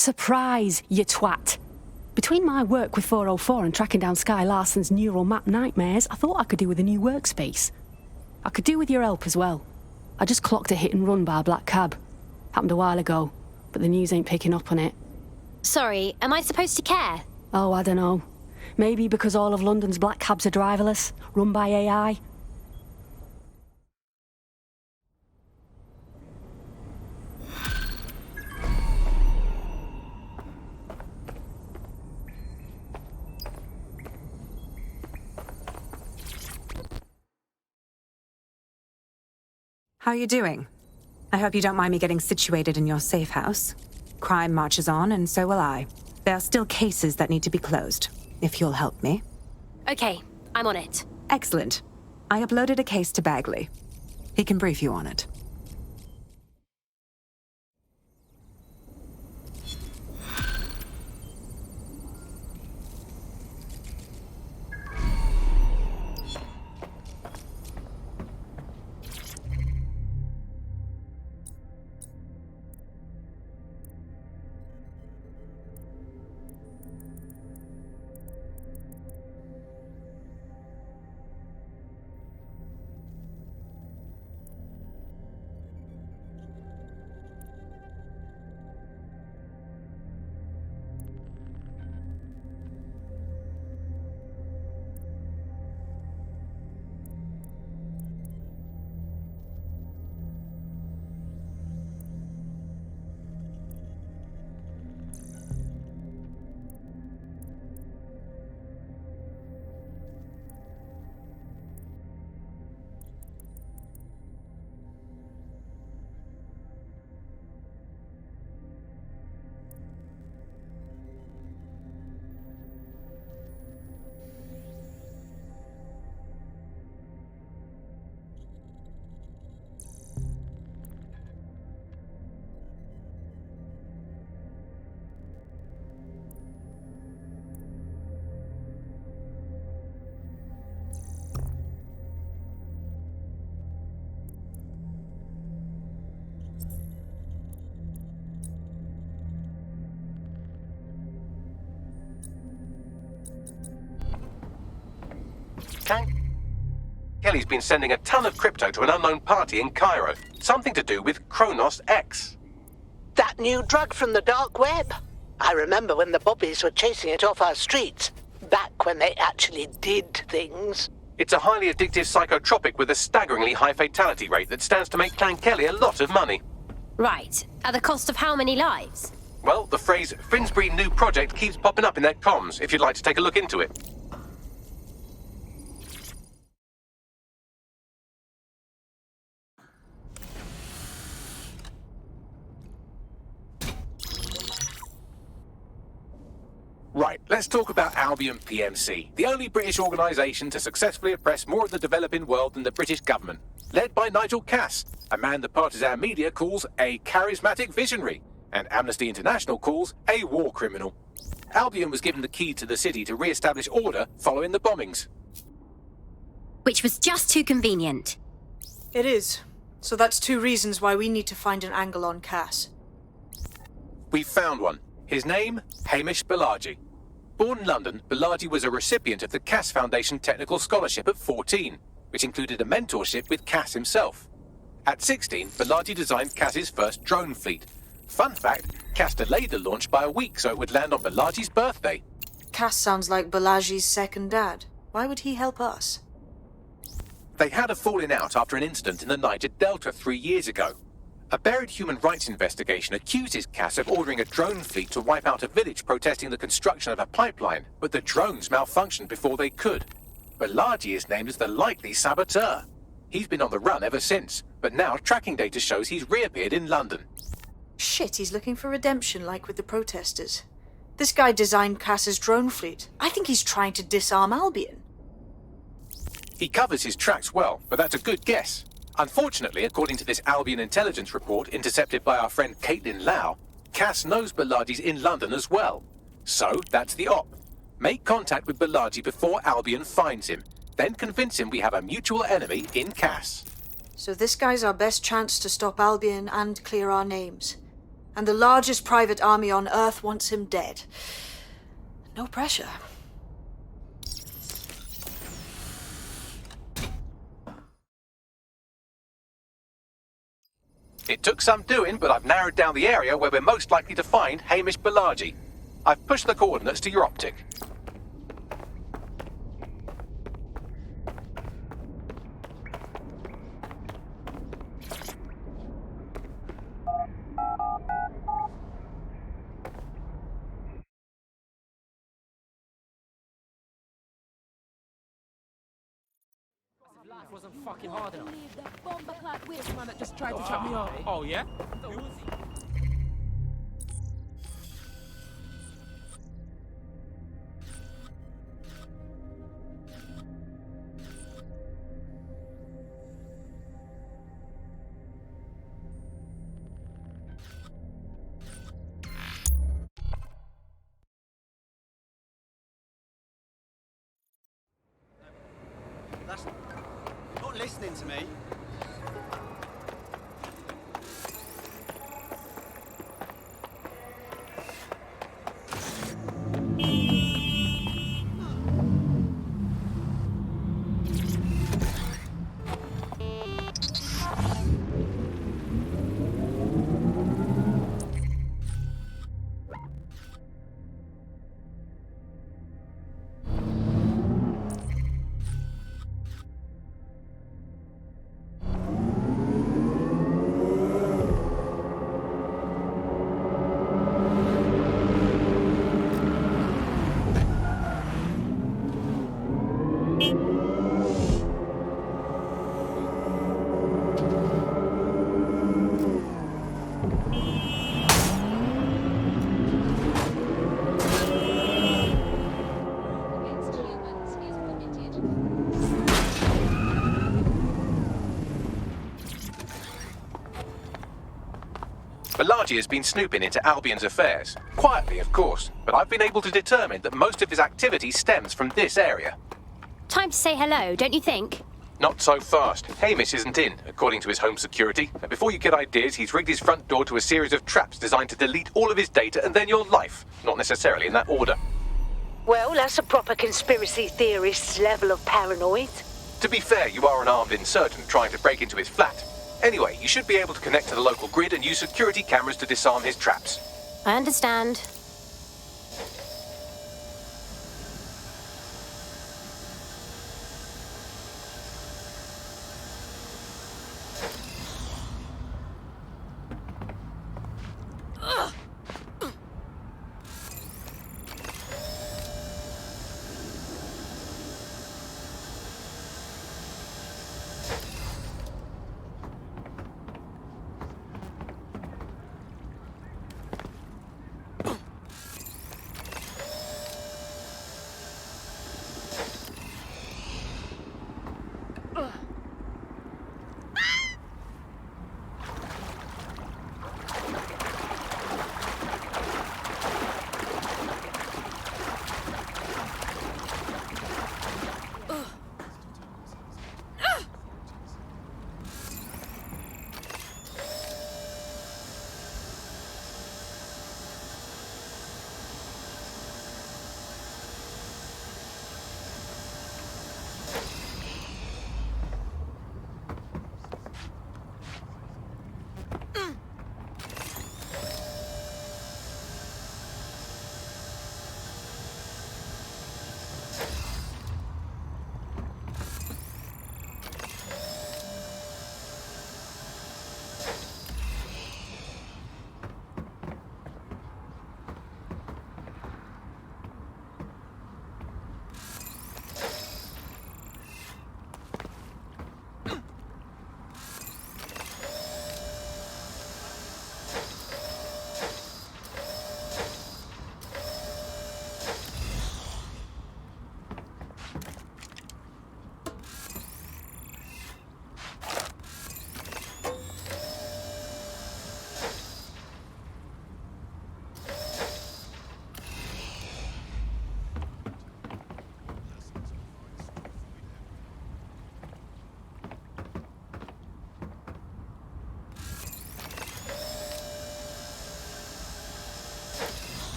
Surprise, you twat. Between my work with 404 and tracking down Sky Larson's neural map nightmares, I thought I could do with a new workspace. I could do with your help as well. I just clocked a hit and run by a black cab. Happened a while ago, but the news ain't picking up on it. Sorry, am I supposed to care? Oh, I don't know. Maybe because all of London's black cabs are driverless, run by AI. How are you doing? I hope you don't mind me getting situated in your safe house. Crime marches on, and so will I. There are still cases that need to be closed, if you'll help me. Okay, I'm on it. Excellent. I uploaded a case to Bagley. He can brief you on it. Kelly's been sending a ton of crypto to an unknown party in Cairo. Something to do with Kronos X. That new drug from the dark web. I remember when the bobbies were chasing it off our streets. Back when they actually did things. It's a highly addictive psychotropic with a staggeringly high fatality rate that stands to make Clan Kelly a lot of money. Right, at the cost of how many lives? Well, the phrase Finsbury new project keeps popping up in their comms, if you'd like to take a look into it. Right, let's talk about Albion PMC, the only British organisation to successfully oppress more of the developing world than the British government. Led by Nigel Cass, a man the partisan media calls a charismatic visionary, and Amnesty International calls a war criminal. Albion was given the key to the city to re-establish order following the bombings. Which was just too convenient. It is. So that's two reasons why we need to find an angle on Cass. We've found one. His name, Hamish Balaji. Born in London, Balaji was a recipient of the Cass Foundation Technical Scholarship at 14, which included a mentorship with Cass himself. At 16, Balaji designed Cass's first drone fleet. Fun fact, Cass delayed the launch by a week so it would land on Balaji's birthday. Cass sounds like Balaji's second dad. Why would he help us? They had a falling out after an incident in the Niger Delta 3 years ago. A buried human rights investigation accuses Cass of ordering a drone fleet to wipe out a village protesting the construction of a pipeline, but the drones malfunctioned before they could. Balaji is named as the likely saboteur. He's been on the run ever since, but now tracking data shows he's reappeared in London. Shit, he's looking for redemption like with the protesters. This guy designed Cass's drone fleet. I think he's trying to disarm Albion. He covers his tracks well, but that's a good guess. Unfortunately, according to this Albion intelligence report intercepted by our friend Caitlin Lau, Cass knows Balaji's in London as well. So, that's the op. Make contact with Balaji before Albion finds him. Then convince him we have a mutual enemy in Cass. So this guy's our best chance to stop Albion and clear our names. And the largest private army on Earth wants him dead. No pressure. It took some doing, but I've narrowed down the area where we're most likely to find Hamish Balaji. I've pushed the coordinates to your optic. Life wasn't fucking hard enough. This man that just tried to shut me up. Oh, yeah? Who was he? That's not listening to me. Balaji has been snooping into Albion's affairs. Quietly, of course, but I've been able to determine that most of his activity stems from this area. Time to say hello, don't you think? Not so fast. Hamish isn't in, according to his home security. And before you get ideas, he's rigged his front door to a series of traps designed to delete all of his data and then your life. Not necessarily in that order. Well, that's a proper conspiracy theorist's level of paranoid. To be fair, you are an armed insurgent trying to break into his flat. Anyway, you should be able to connect to the local grid and use security cameras to disarm his traps. I understand.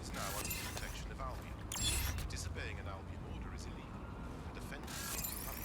is now under the protection of Albion. Disobeying an Albion order is illegal, and offenders will be punished.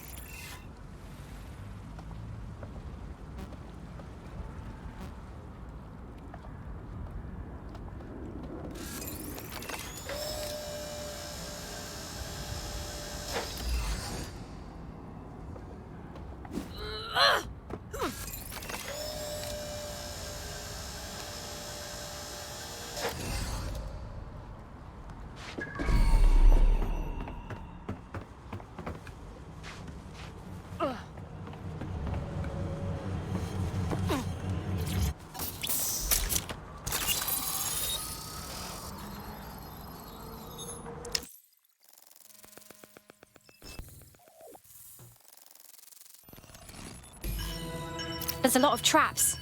There's a lot of traps.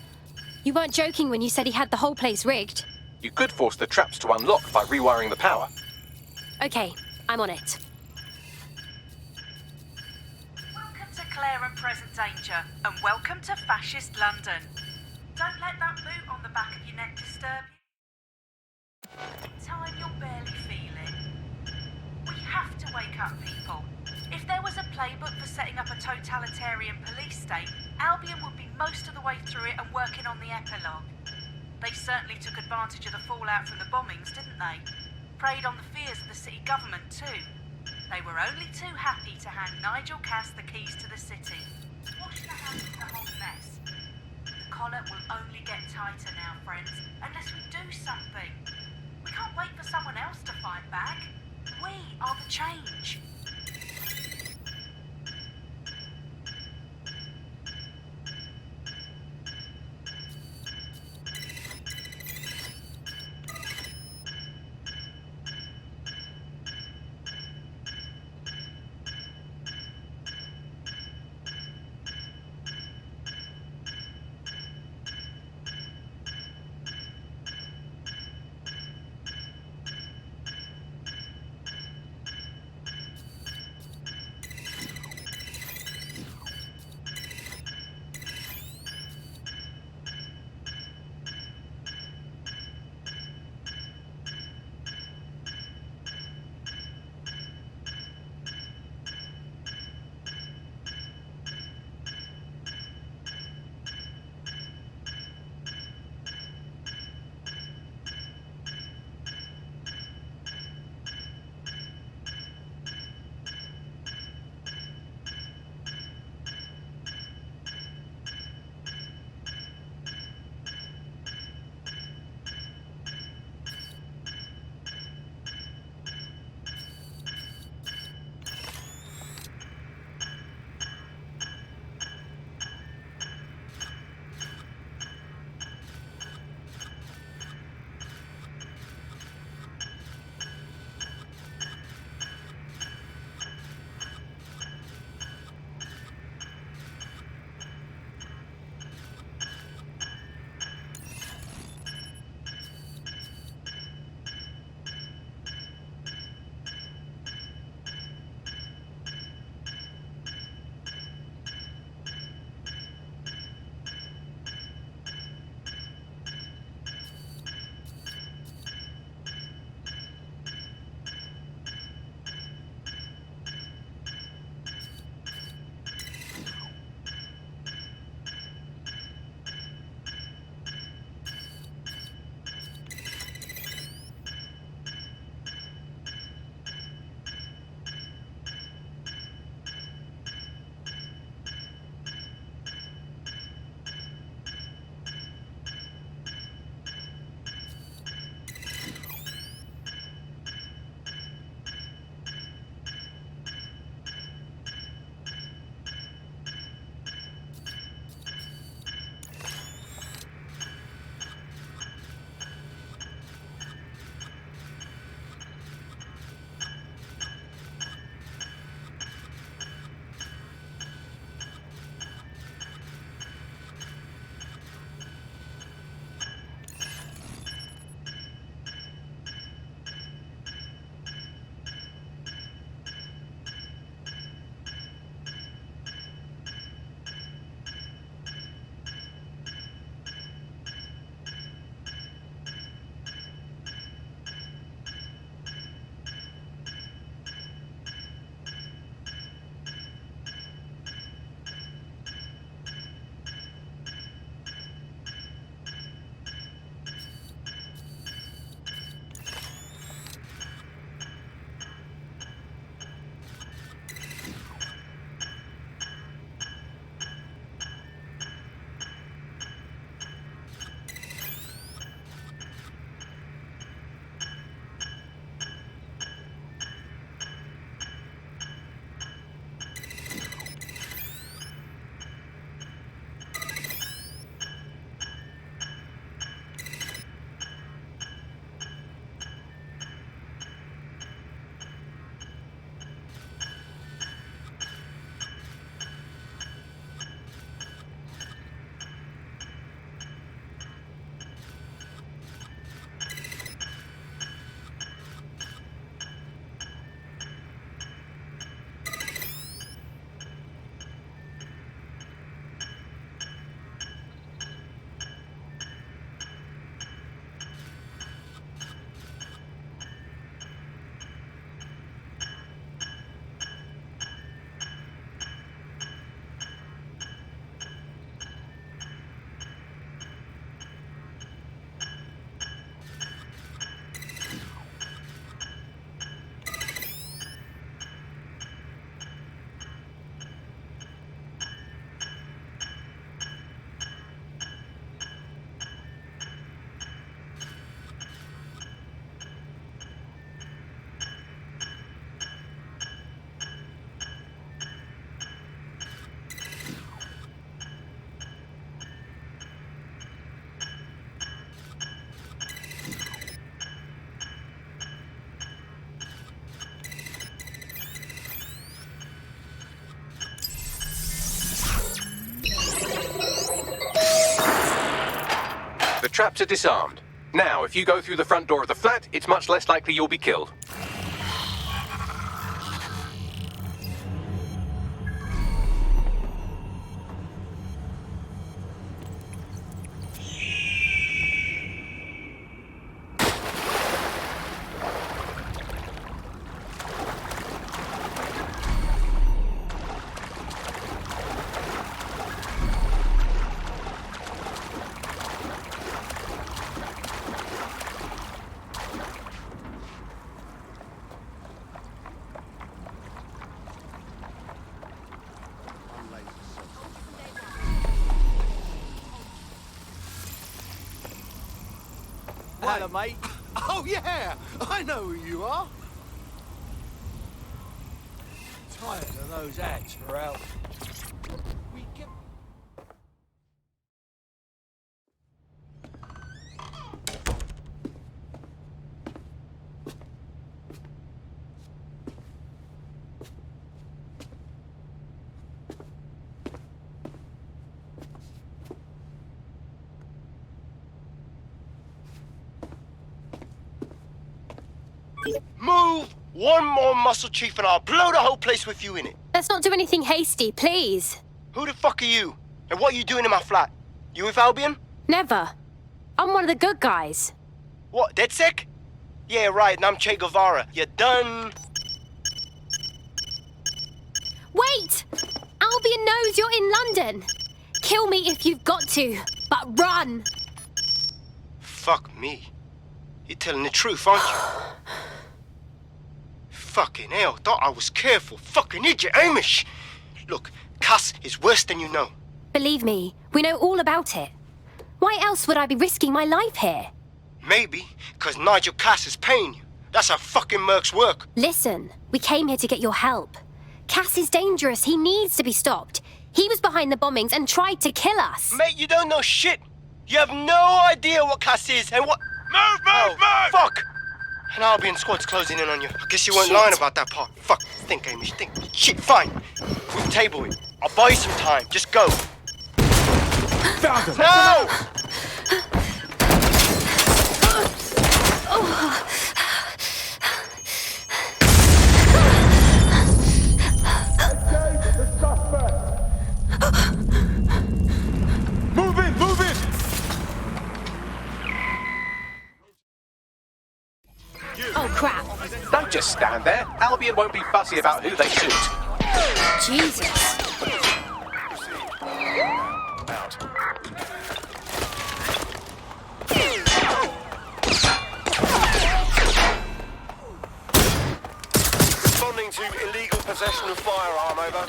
You weren't joking when you said he had the whole place rigged. You could force the traps to unlock by rewiring the power. Okay, I'm on it. Welcome to Claire and Present Danger, and welcome to Fascist London. Don't let that boot on the back of your neck disturb you. In time you're barely feeling. We have to wake up people. If there was a playbook for setting up a totalitarian police state, Albion would be most of the way through it and working on the epilogue. They certainly took advantage of the fallout from the bombings, didn't they? Preyed on the fears of the city government too. They were only too happy to hand Nigel Cass the keys to the city. Wash the hands of the whole mess. The collar will only get tighter now, friends, unless we do something. We can't wait for someone else to fight back. We are the change. traps are disarmed. Now, if you go through the front door of the flat, it's much less likely you'll be killed. Hello, mate. Oh, yeah! I know who you are. Tired of those ads for help. We get... Move! One more muscle, Chief, and I'll blow the whole place with you in it. Let's not do anything hasty, please. Who the fuck are you? And what are you doing in my flat? You with Albion? Never. I'm one of the good guys. What, DedSec? Yeah, right, and I'm Che Guevara. You done? Wait! Albion knows you're in London. Kill me if you've got to, but run! Fuck me. You're telling the truth, aren't you? Fucking hell, thought I was careful. Fucking idiot, Amish! Look, Cass is worse than you know. Believe me, we know all about it. Why else would I be risking my life here? Maybe, because Nigel Cass is paying you. That's how fucking mercs work. Listen, we came here to get your help. Cass is dangerous. He needs to be stopped. He was behind the bombings and tried to kill us. Mate, you don't know shit. You have no idea what Cass is and what... Move! Fuck! An Albion squad's closing in on you. I guess you weren't lying about that part. Fuck. Think, Amish, think. Shit, fine. We'll table it. I'll buy you some time. Just go. Found him! No! Move in! Oh, crap. Don't just stand there. Albion won't be fussy about who they shoot. Jesus. Responding to illegal possession of firearm, over.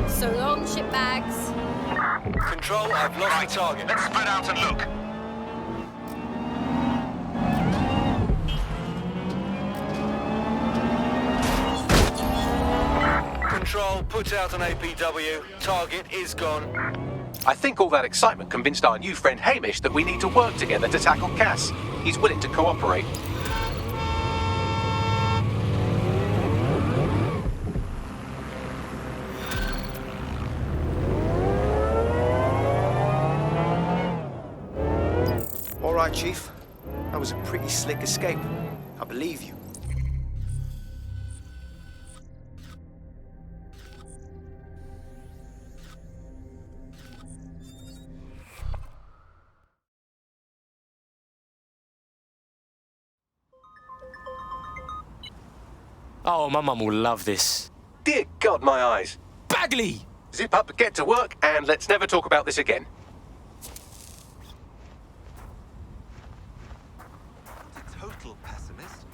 So long, shitbags. Control, I've lost the target. Let's spread out and look. Control, put out an APW. Target is gone. I think all that excitement convinced our new friend Hamish that we need to work together to tackle Cass. He's willing to cooperate. All right, Chief. That was a pretty slick escape. I believe you. Oh, my mum will love this. Dear God, my eyes. Bagley! Zip up, get to work, and let's never talk about this again. Total pessimist.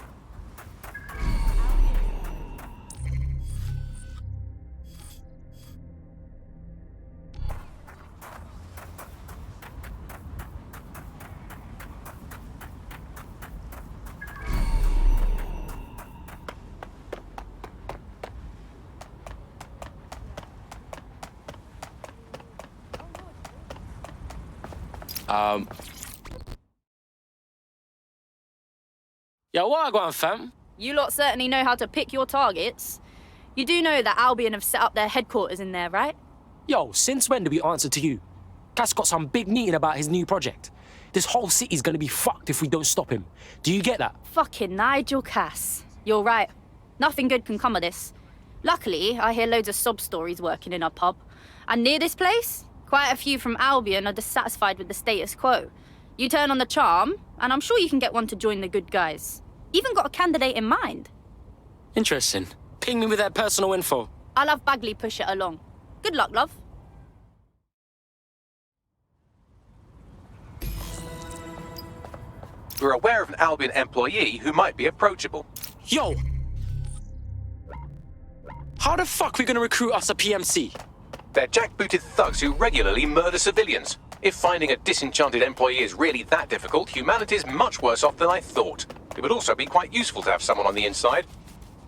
Yo, what I got, fam? You lot certainly know how to pick your targets. You do know that Albion have set up their headquarters in there, right? Yo, since when do we answer to you? Cass got some big meeting about his new project. This whole city's gonna be fucked if we don't stop him. Do you get that? Fucking Nigel Cass. You're right. Nothing good can come of this. Luckily, I hear loads of sob stories working in our pub. And near this place, quite a few from Albion are dissatisfied with the status quo. You turn on the charm, and I'm sure you can get one to join the good guys. Even got a candidate in mind. Interesting. Ping me with their personal info. I'll have Bagley push it along. Good luck, love. We're aware of an Albion employee who might be approachable. Yo! How the fuck are we gonna recruit us a PMC? They're jackbooted thugs who regularly murder civilians. If finding a disenchanted employee is really that difficult, humanity's much worse off than I thought. It would also be quite useful to have someone on the inside.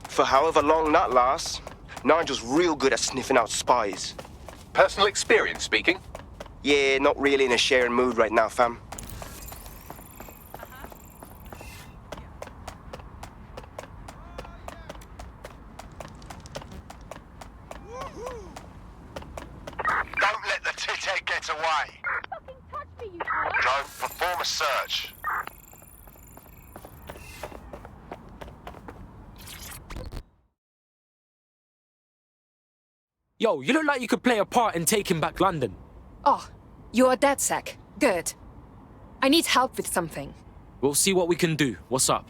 For however long that lasts, Nigel's real good at sniffing out spies. Personal experience speaking? Yeah, not really in a sharing mood right now, fam. Don't let the tithead get away. Don't perform a search. Yo, you look like you could play a part in taking back London. Oh, you're a DedSec. Good. I need help with something. We'll see what we can do. What's up?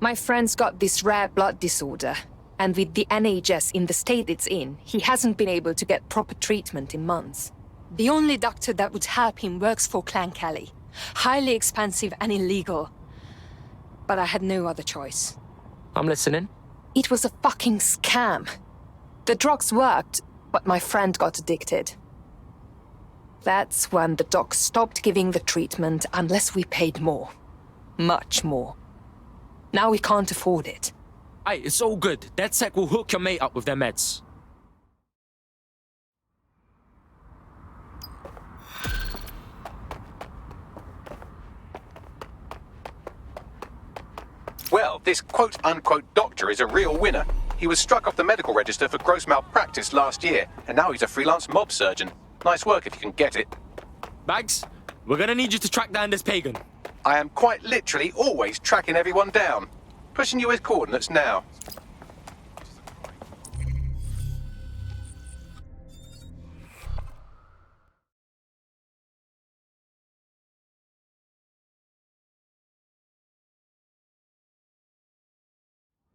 My friend's got this rare blood disorder, and with the NHS in the state it's in, he hasn't been able to get proper treatment in months. The only doctor that would help him works for Clan Kelly. Highly expensive and illegal. But I had no other choice. I'm listening. It was a fucking scam. The drugs worked, but my friend got addicted. That's when the doc stopped giving the treatment unless we paid more. Much more. Now we can't afford it. Aye, it's all good. DedSec will hook your mate up with their meds. Well, this quote-unquote doctor is a real winner. He was struck off the medical register for gross malpractice last year, and now he's a freelance mob surgeon. Nice work if you can get it. Bags, we're gonna need you to track down this pagan. I am quite literally always tracking everyone down. Pushing you his coordinates now.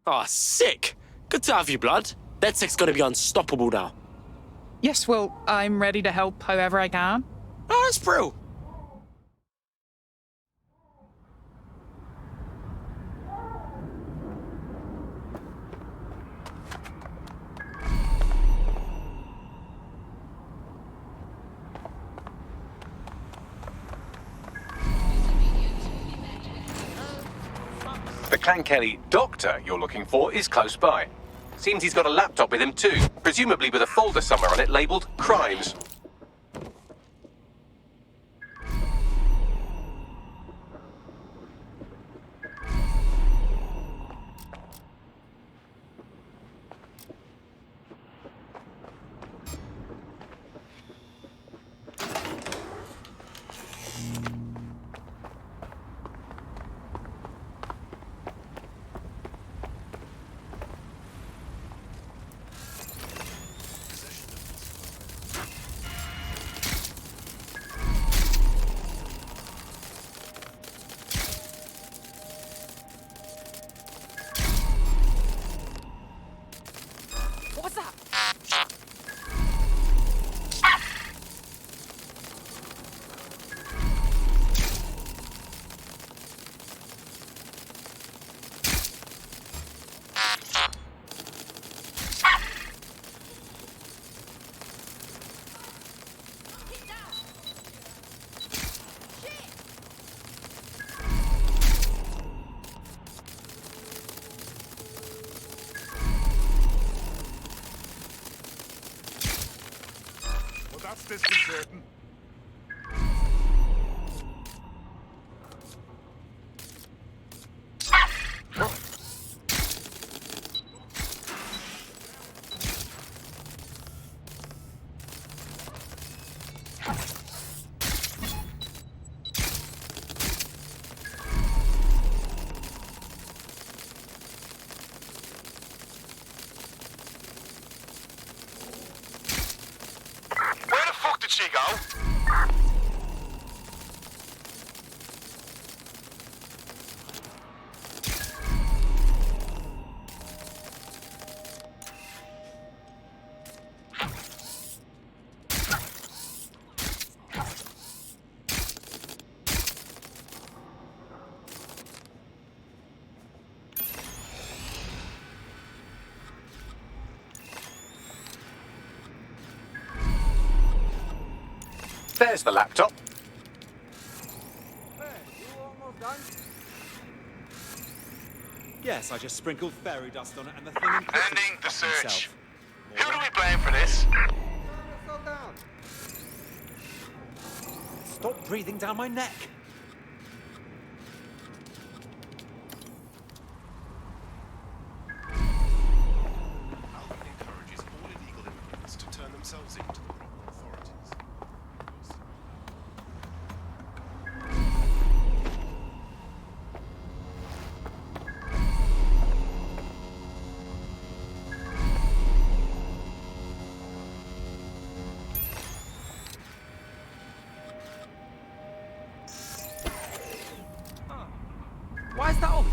Ah, sick! Good to have you, blood. DedSec's gonna be unstoppable now. Yes, well, I'm ready to help however I can. Oh, that's brilliant. The Clan Kelly doctor you're looking for is close by. Seems he's got a laptop with him too, presumably with a folder somewhere on it labelled Crimes. What's that? Well, that's disconcerting. she go? There's the laptop. Yes, I just sprinkled fairy dust on it and the thing Ending the search. Who do we blame for this? Stop breathing down my neck. Encourages all illegal immigrants to turn themselves in to the proper authorities. Why is that off?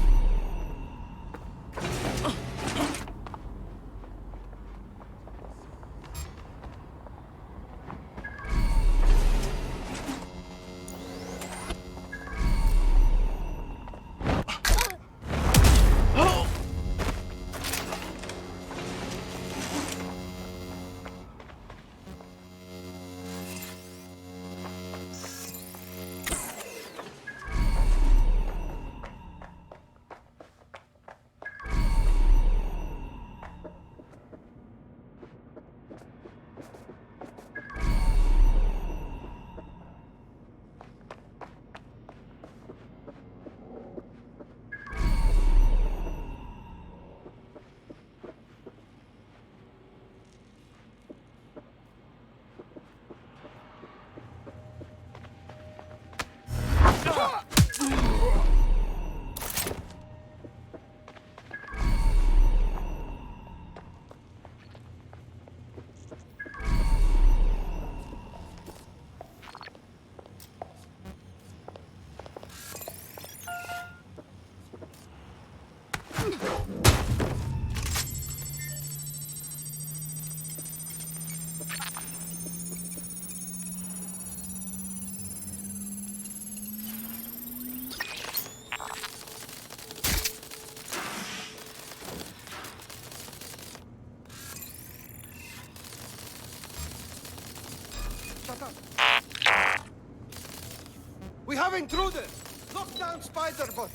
We have intruders! Lock down Spider-Bot!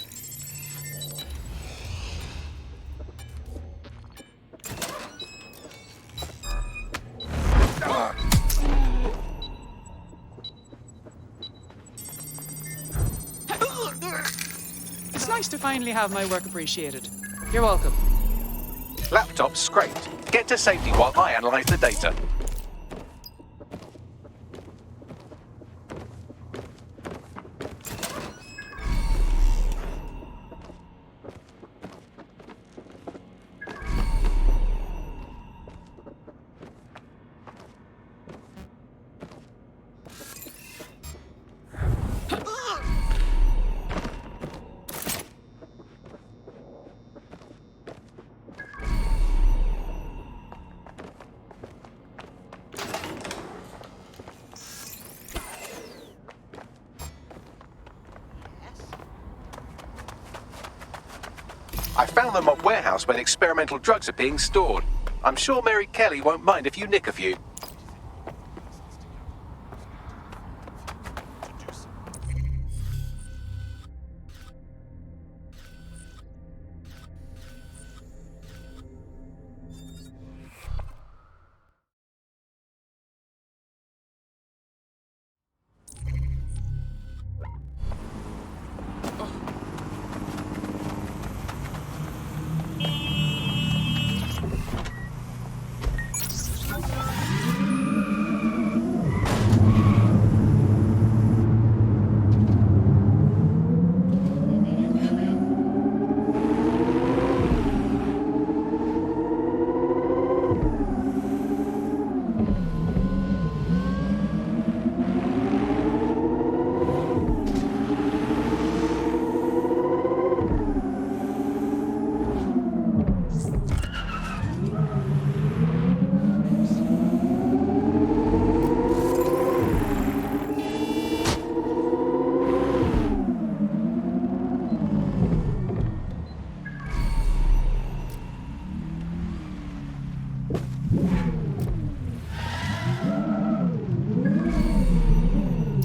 It's nice to finally have my work appreciated. You're welcome. Laptop scraped. Get to safety while I analyze the data. I found the mob warehouse where the experimental drugs are being stored. I'm sure Mary Kelly won't mind if you nick a few.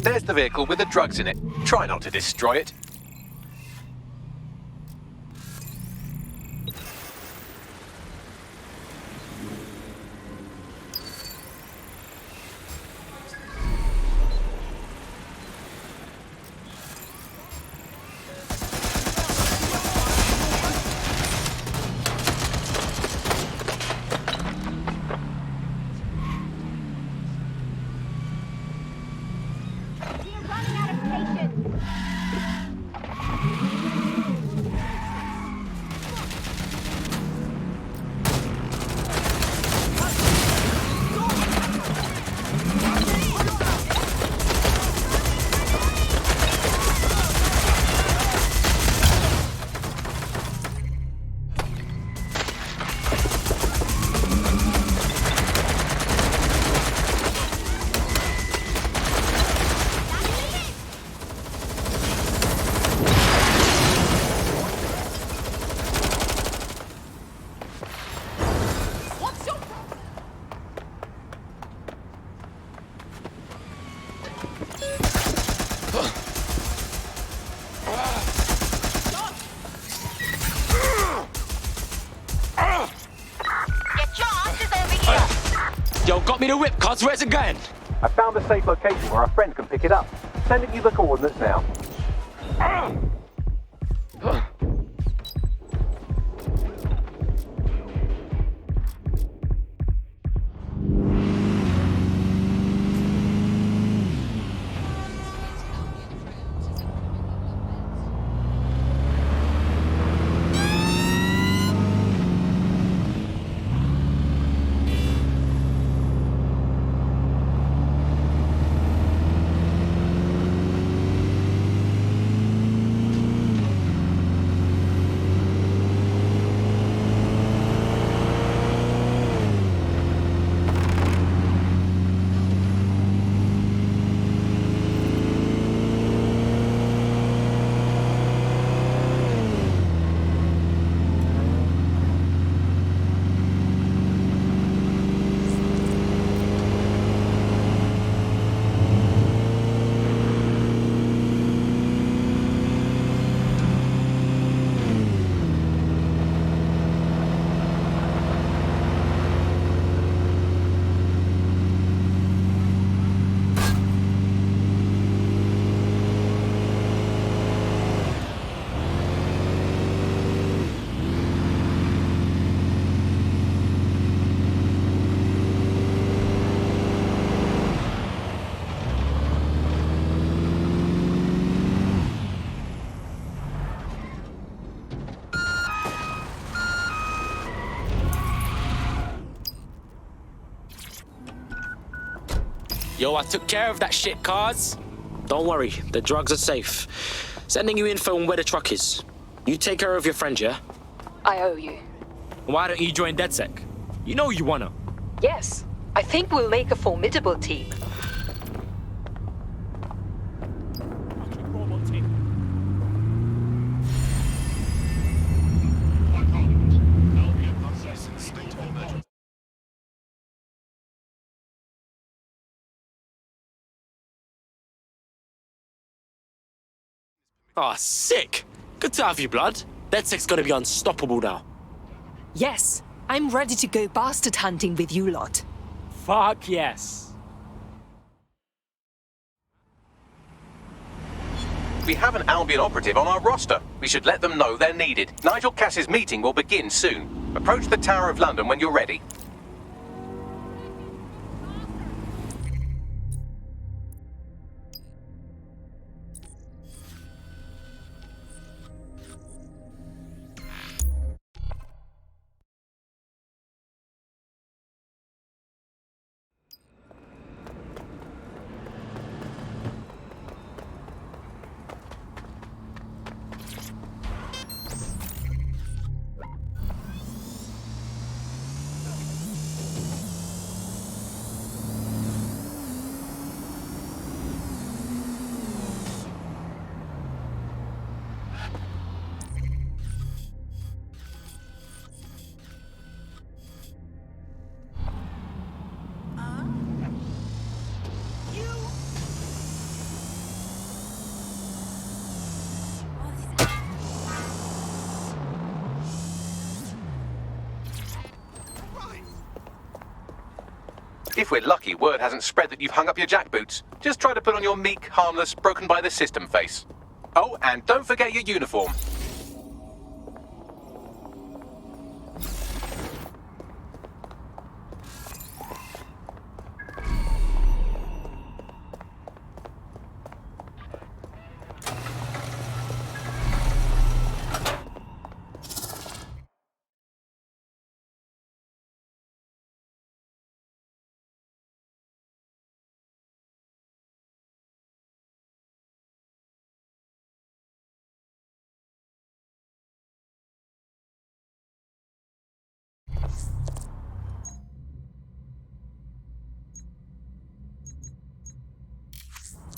There's the vehicle with the drugs in it. Try not to destroy it. Yo, got me the whip, cuz. Where's it going? I found a safe location where our friend can pick it up. Sending you the coordinates now. Yo, I took care of that shit, cuz. Don't worry, the drugs are safe. Sending you info on where the truck is. You take care of your friend, yeah? I owe you. Why don't you join DedSec? You know you wanna. Yes, I think we'll make a formidable team. Ah, sick! Good to have you, blood. DedSec's gonna be unstoppable now. Yes, I'm ready to go bastard hunting with you lot. Fuck yes. We have an Albion operative on our roster. We should let them know they're needed. Nigel Cass's meeting will begin soon. Approach the Tower of London when you're ready. If we're lucky, word hasn't spread that you've hung up your jackboots. Just try to put on your meek, harmless, broken by the system face. Oh, and don't forget your uniform.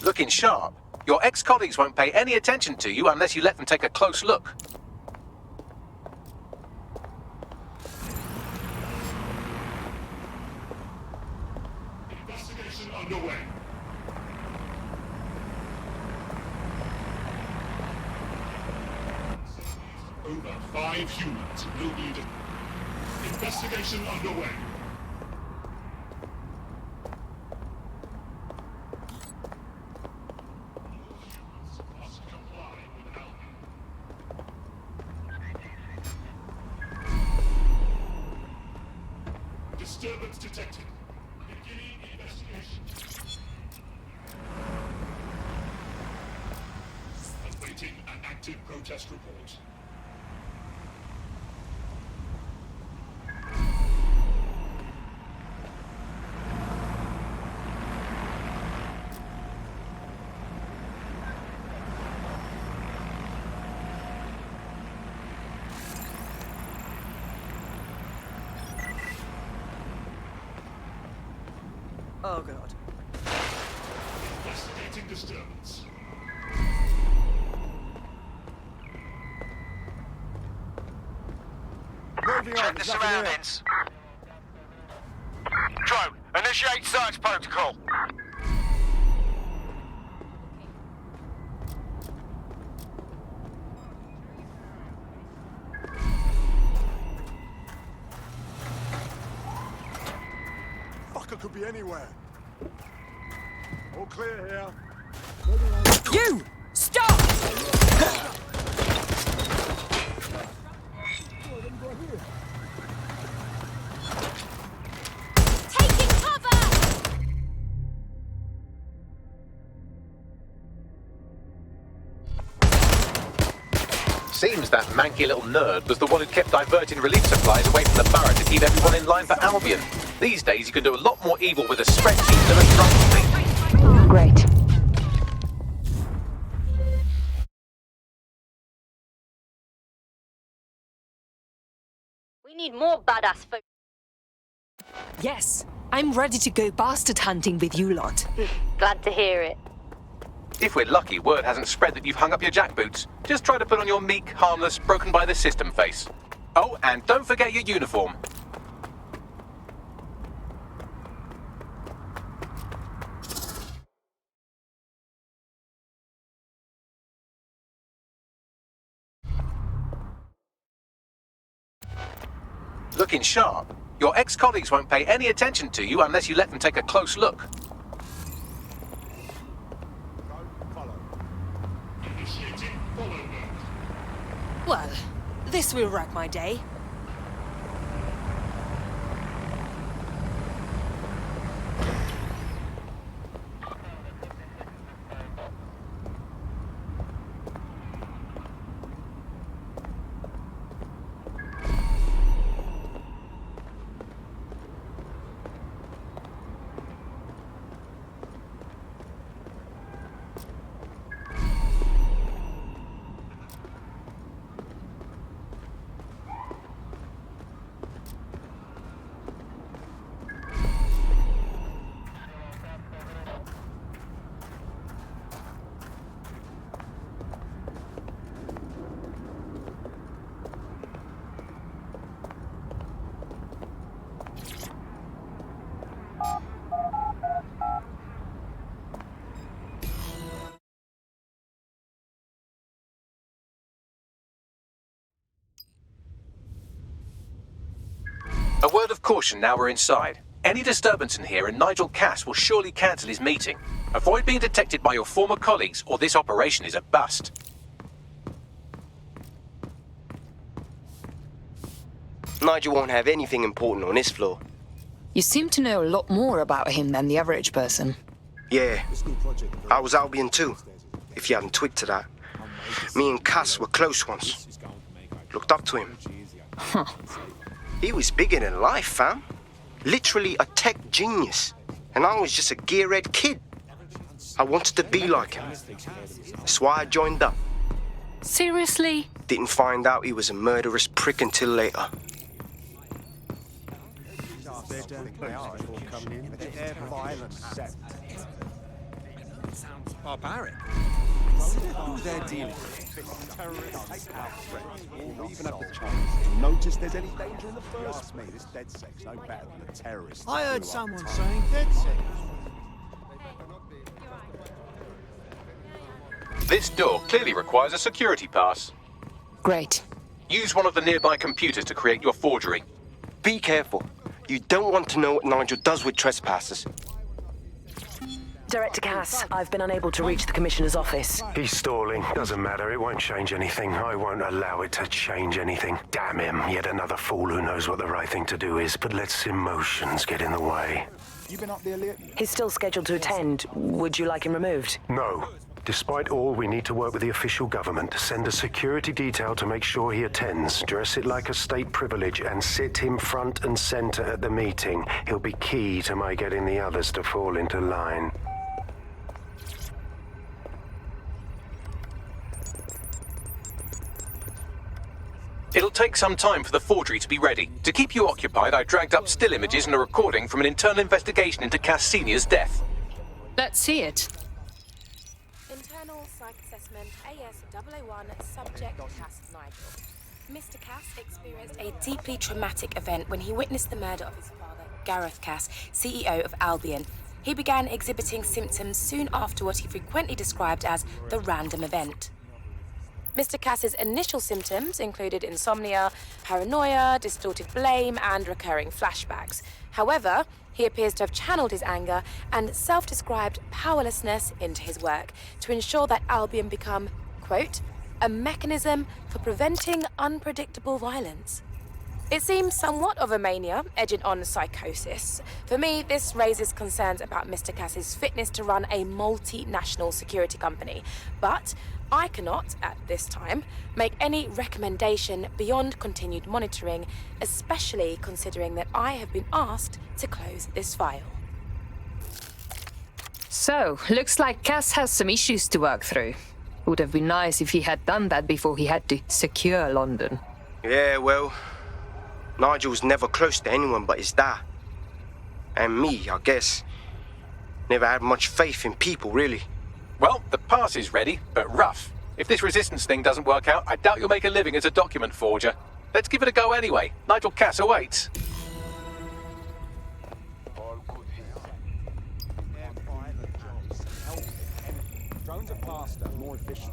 Looking sharp. Your ex-colleagues won't pay any attention to you unless you let them take a close look. Investigation underway. Over 5 humans will be investigation underway. Disturbance detected. Beginning investigation. Awaiting an active protest report. Oh, God. Investigating disturbance. Check the surroundings. Drone, initiate search protocol. Fucker could be anywhere. All clear here. You! Stop! Taking cover! Seems that manky little nerd was the one who kept diverting relief supplies away from the barrack to keep everyone in line for Albion. These days you can do a lot more evil with a spreadsheet than a drunk thief. Great. We need more badass folk. Yes, I'm ready to go bastard hunting with you lot. Glad to hear it. If we're lucky, word hasn't spread that you've hung up your jackboots. Just try to put on your meek, harmless, broken by the system face. Oh, and don't forget your uniform. Looking sharp. Your ex-colleagues won't pay any attention to you unless you let them take a close look. Well, this will wreck my day. A word of caution now we're inside. Any disturbance in here and Nigel Cass will surely cancel his meeting. Avoid being detected by your former colleagues or this operation is a bust. Nigel won't have anything important on this floor. You seem to know a lot more about him than the average person. Yeah, I was Albion too, if you hadn't twigged to that. Me and Cass were close once. Looked up to him. Huh. He was bigger than life, fam. Literally a tech genius. And I was just a gearhead kid. I wanted to be like him. That's why I joined up. Seriously? Didn't find out he was a murderous prick until later. Sounds barbaric. Who they're dealing with. Terrorists, threats, or even have the chance to notice there's any danger in the first. Ask me, this dead sex no better than the terrorists. I heard someone saying dead sex. This door clearly requires a security pass. Great. Use one of the nearby computers to create your forgery. Be careful. You don't want to know what Nigel does with trespassers. Director Cass, I've been unable to reach the Commissioner's office. He's stalling. Doesn't matter. It won't change anything. I won't allow it to change anything. Damn him. Yet another fool who knows what the right thing to do is, but lets emotions get in the way. You been up there lately? He's still scheduled to attend. Would you like him removed? No. Despite all, we need to work with the official government. Send a security detail to make sure he attends. Dress it like a state privilege and sit him front and center at the meeting. He'll be key to my getting the others to fall into line. It'll take some time for the forgery to be ready. To keep you occupied, I dragged up still images and a recording from an internal investigation into Cass Sr.'s death. Let's see it. Internal psych assessment AS001 subject Cass Nigel. Mr. Cass experienced a deeply traumatic event when he witnessed the murder of his father, Gareth Cass, CEO of Albion. He began exhibiting symptoms soon after what he frequently described as the random event. Mr. Cass's initial symptoms included insomnia, paranoia, distorted blame, and recurring flashbacks. However, he appears to have channeled his anger and self-described powerlessness into his work to ensure that Albion become, quote, a mechanism for preventing unpredictable violence. It seems somewhat of a mania, edging on psychosis. For me, this raises concerns about Mr. Cass's fitness to run a multinational security company. But I cannot, at this time, make any recommendation beyond continued monitoring, especially considering that I have been asked to close this file. So, looks like Cass has some issues to work through. Would have been nice if he had done that before he had to secure London. Yeah, well, Nigel's never close to anyone but his dad. And me, I guess. Never had much faith in people, really. Well, the pass is ready, but rough. If this resistance thing doesn't work out, I doubt you'll make a living as a document forger. Let's give it a go anyway. Nigel Cass awaits. Drones are faster, more efficient.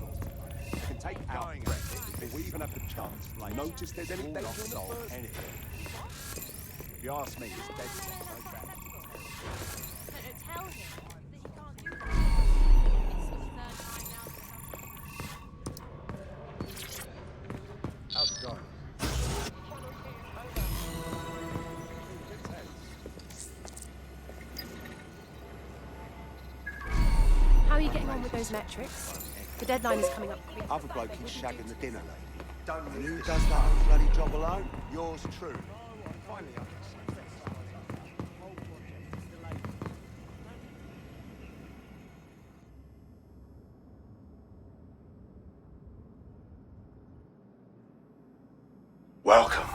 You can take out threats if we even have the chance. Notice there's any danger in the first. If you ask me, it's dead set, no better. Tell him that you can't do that. How's it going? How are you getting on with those metrics? The deadline is coming up quick. Other bloke is shagging the dinner lady. And who does that whole bloody job alone? Yours truly. Welcome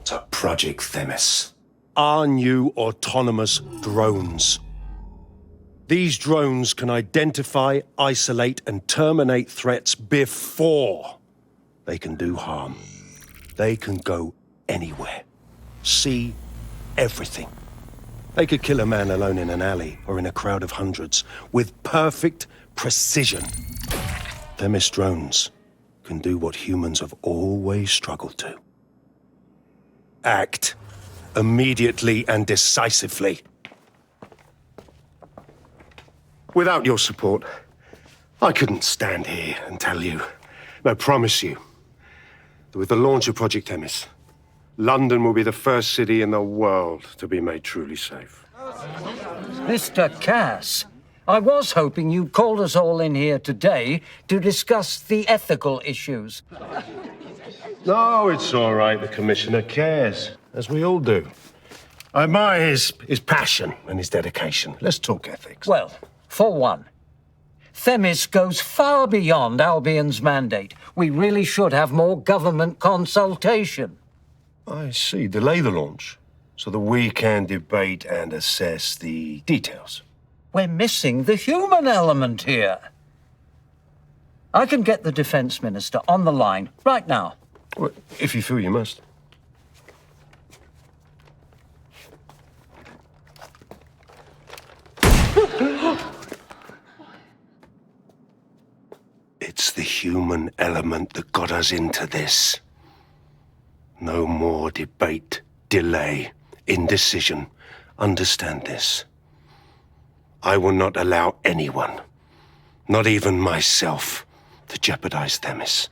to Project Themis. Our new autonomous drones. These drones can identify, isolate, and terminate threats before they can do harm. They can go anywhere, see everything. They could kill a man alone in an alley or in a crowd of hundreds with perfect precision. Themis drones can do what humans have always struggled to. Act immediately and decisively. Without your support, I couldn't stand here and tell you, I promise you, that with the launch of Project Themis, London will be the first city in the world to be made truly safe. Mr. Cass, I was hoping you called us all in here today to discuss the ethical issues. No, it's all right. The Commissioner cares, as we all do. I admire his passion and his dedication. Let's talk ethics. Well, for one, Themis goes far beyond Albion's mandate. We really should have more government consultation. I see. Delay the launch so that we can debate and assess the details. We're missing the human element here. I can get the Defense Minister on the line right now. Well, if you feel you must. It's the human element that got us into this. No more debate, delay, indecision. Understand this. I will not allow anyone, not even myself, to jeopardize Themis.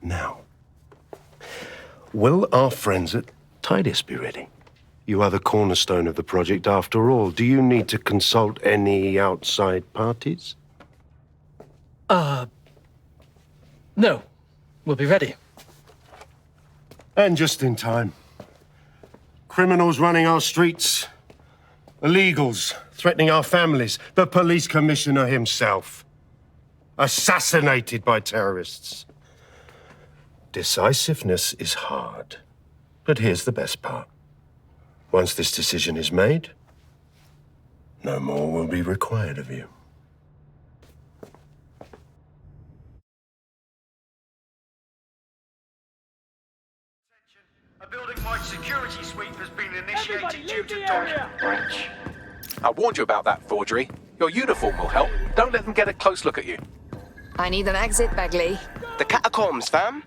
Now, will our friends at Titus be ready? You are the cornerstone of the project after all. Do you need to consult any outside parties? No. We'll be ready. And just in time. Criminals running our streets. Illegals threatening our families. The police commissioner himself. Assassinated by terrorists. Decisiveness is hard. But here's the best part. Once this decision is made, no more will be required of you. A building-wide security sweep has been initiated due to document breach. I warned you about that forgery. Your uniform will help. Don't let them get a close look at you. I need an exit, Bagley. The catacombs, fam.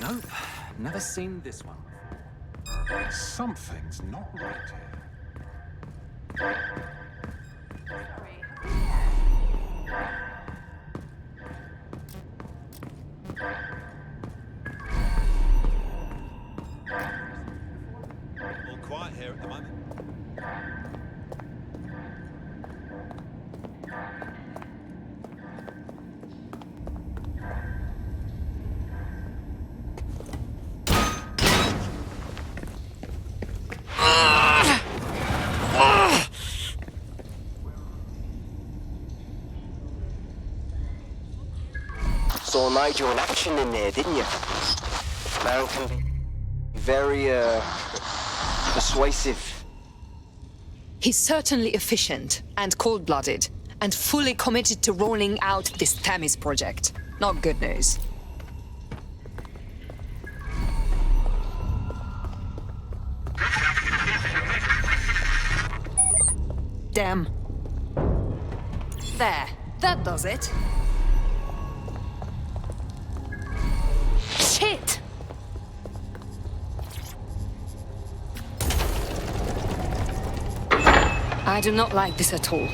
Nope, never seen this one. Something's not right here. All quiet here at the moment. Saw Nigel in action in there, didn't you? Man can be very, persuasive. He's certainly efficient and cold-blooded, and fully committed to rolling out this Themis project. Not good news. Damn. There, that does it. Shit! I do not like this at all.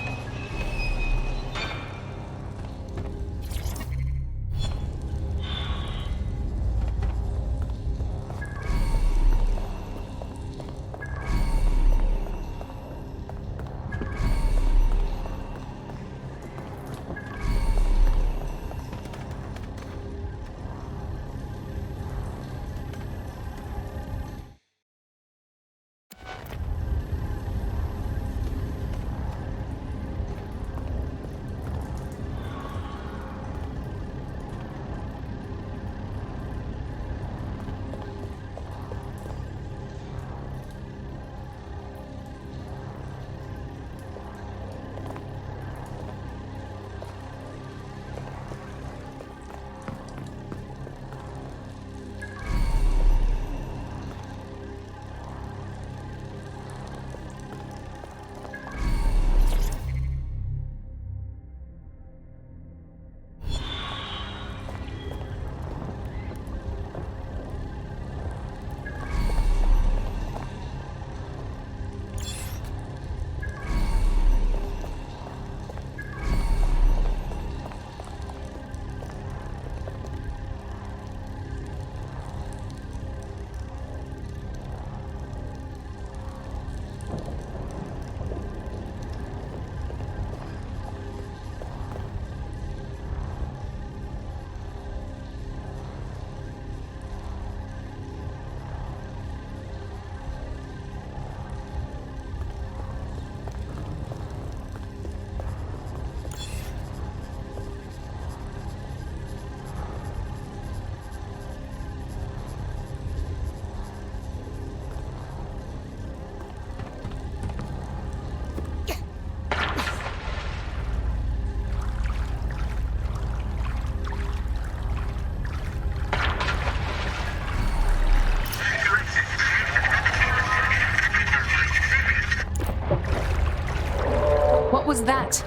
was that?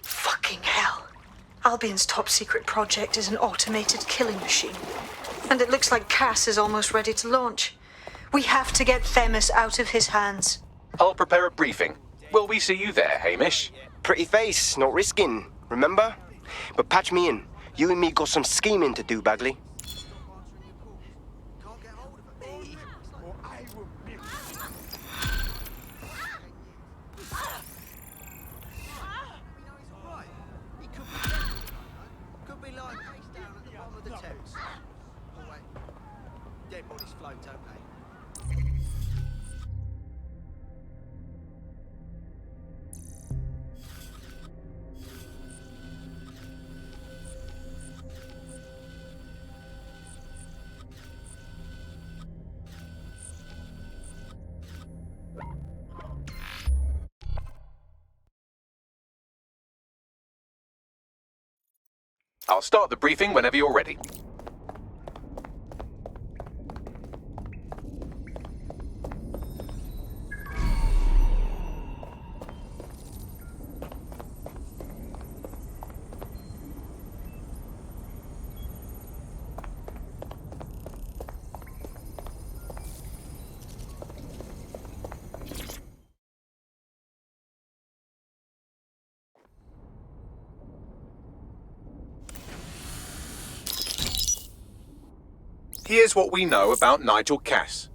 Fucking hell. Albion's top secret project is an automated killing machine. And it looks like Cass is almost ready to launch. We have to get Themis out of his hands. I'll prepare a briefing. Will we see you there, Hamish? Pretty face, not risking, remember? But patch me in. You and me got some scheming to do, Bagley. Dead bodies float, don't they? I'll start the briefing whenever you're ready. Here's what we know about Nigel Cass.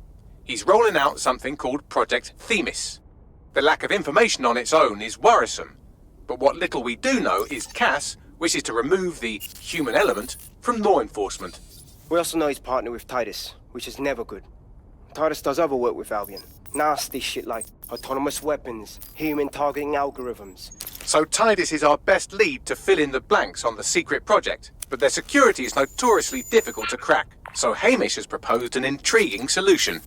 He's rolling out something called Project Themis. The lack of information on its own is worrisome, but what little we do know is Cass wishes to remove the human element from law enforcement. We also know he's partnered with Titus, which is never good. Titus does other work with Albion. Nasty shit like autonomous weapons, human targeting algorithms. So Titus is our best lead to fill in the blanks on the secret project, but their security is notoriously difficult to crack. So Hamish has proposed an intriguing solution.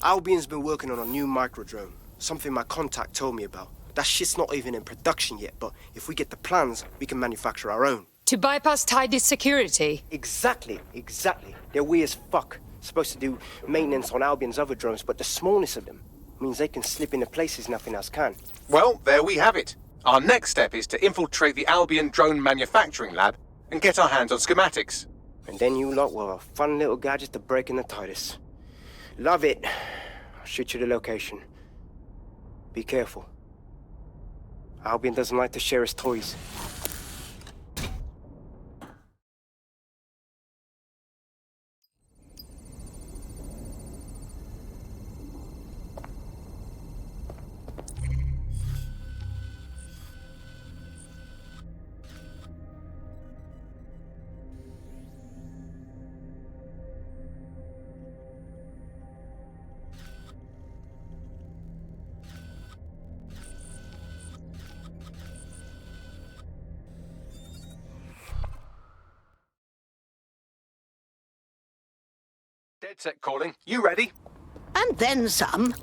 Albion's been working on a new microdrone, something my contact told me about. That shit's not even in production yet, but if we get the plans, we can manufacture our own. To bypass Tidy's security? Exactly. They're weird as fuck. Supposed to do maintenance on Albion's other drones, but the smallness of them means they can slip into places nothing else can. Well, there we have it. Our next step is to infiltrate the Albion drone manufacturing lab and get our hands on schematics. And then you lot will have a fun little gadget to break in the Titus. Love it. I'll shoot you the location. Be careful. Albion doesn't like to share his toys. Dead set calling. You ready? And then some.